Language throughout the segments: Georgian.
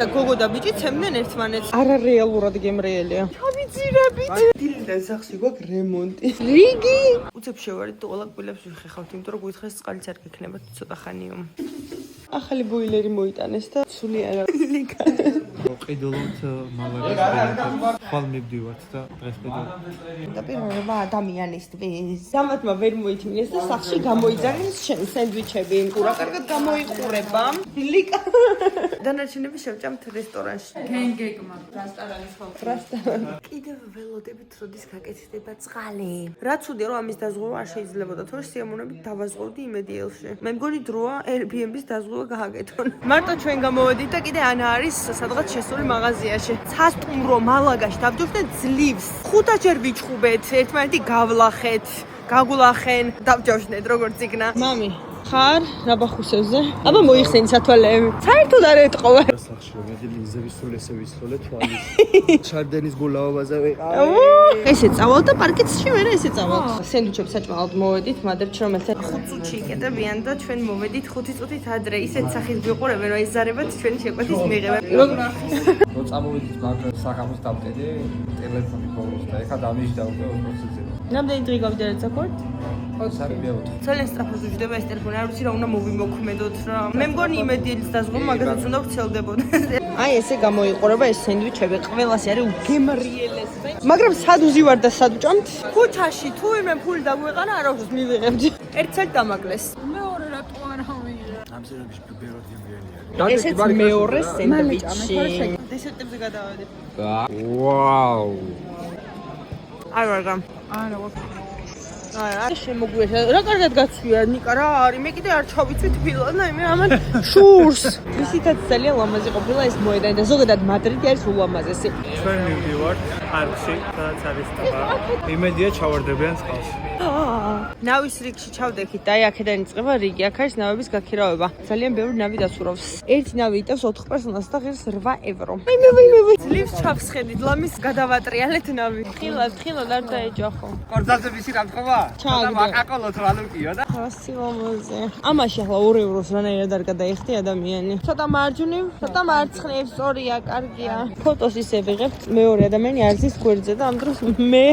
და გოგო და ბიჭი ცემდნენ ერთმანეთს. არარეალურად გემრიელია. ჩავიძირებით. დილიდან სახში გვაქვს რემონტი. რიგი. უცებ შევარით და ყველა კბილებს ვიხეხავთ, იმიტომ რომ გვითხრეს წყალიც არ გექნება ცოტა ხანიო. ახალი ბოილერი მოიტანეს და სული არა ლიკა. ყიდულობთ მალაგას ხვალ მივდივართ და დღეს ყიდულობთ. და პირველობა ადამიანისთვის. დამათმა ვერ მოითმინეს და სახში გამოიძახეს შენ სენდვიჩები. ყურა კარგად გამოიყურება. ლიკა. დანარჩენები შევჭამთ რესტორანში. გენგეკმა რესტორანის რესტორანი. კიდევ ველოდებით როდის გაკეთდება წყალი. რა ცუდია რომ ამის დაზღვევა არ შეიძლებოდა, თორე სიამოვნებით დავაზღვევდი იმედიელში. მე მგონი დროა Airbnb-ის დაზღვევა გააკეთონ. მარტო ჩვენ გამოვედით და კიდე ანა არის სადღაც შესული მაღაზიაში. ცასტუმრო მალაგაში დავჯობდნენ ძლივს. 5-ჯერ ვიჩხუბეთ, ერთმანეთი გავლახეთ, გაგულახენ, დავჯავშნეთ როგორც იქნა. მამი ხარ რაბახუსევზე? აბა მოიხსენი სათვალეები. საერთოდ არ ეტყობა. სახში რომ მე მიზების სულ ესე ვისროლე თვალის. ჩარდენის გულაობაზე ვიყავ. ესე წავალ და პარკეთში მერე ესე წავალ. სენდვიჩებს საჭმელად მოვედით, მადლობთ რომელსაც 5 წუთში იკეტებიან და ჩვენ მოვედით 5 წუთით ადრე. ისეთ სახით ვიყურებენ, რომ ეზარებათ ჩვენი შეკვეთის მიღება. რომ წამოვიდით მაგ საღამოს დავტედი ტელეფონი ბოლოს და ეხლა დამიჯდავდი 20%-ზე. რამდენი დღე გავიდარეთ საკურთ? ძალიან სწრაფად უჯდება ეს ტელეფონი, არ ვიცი რა უნდა მოვიმოქმედოთ რა. მე მგონი იმედიელის დაზღვევა მაგასაც უნდა ვრცელდებოდა. აი ესე გამოიყურება ეს სენდვიჩები, ყველასი არის უგემრიელესი. მაგრამ სად უზივარ და სად ვჭამთ? ქუჩაში თუ იმე ფული დაგვეყარა, არ აქვს მივიღებთ. ერთ საათი დამაკლეს. მეორე რატო არ ავიღე? ამ სერვისში ბეროდი მგელია. ესეც მეორე სენდვიჩი. დესერტებზე გადავედით. ვაუ. არ ვარგა. არა, არა, შემოგვიეშა. რა კარგად გაცვია, ნიკა რა არის? მე კიდე არ ჩავიცვით ფილად და იმე ამან შურს. ისითაც ძალიან ლამაზი ყოფილა ეს მოედანი და ზოგადად მადრიდი არის ულამაზესი. ჩვენ მივდივართ პარკში, სადაც არის ტბა. იმედია ჩავარდებიან წყალში. ნავის რიგში ჩავდექით და აი აქედან იწყება რიგი. აქ არის ნავების გაქირავება. ძალიან ბევრი ნავი დაცურავს. ერთი ნავი იტევს 4 პერსონას და ღირს 8 ევრო. მე. ძლივს ჩავსხედით, ლამის გადავატრიალეთ ნავი. ხილად არ დაეჯახო. კორძაზე ვისი რა თქმა? ჩააგდო. მაკაკოლოთ რალუკიო და ხასი ლამაზე. ამაში ახლა 2 ევროს რანაირად არ გადაიხდი ადამიანი. ცოტა მარჯვნივ, ცოტა მარცხნივ, სწორია, კარგია. ფოტოს ისე ვიღებთ, მეორე ადამიანი არ ზის გვერდზე და ამ დროს მე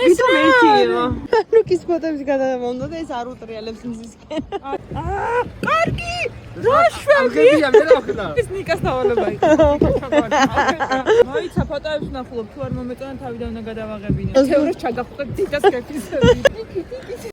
ეს მეთიო. ნუკის ფოტოების გადაღება და ეს არ უტრიალებს მზისკენ. კარგი! რა შვები? მე დავხდა. ეს ნიკას დავალება იყო. მოიცა ფოტოებს ნახულობ, თუ არ მომეწონა თავიდან უნდა გადავაღებინე. 2 ევროს ჩაგახვდეთ დიტას კეფის.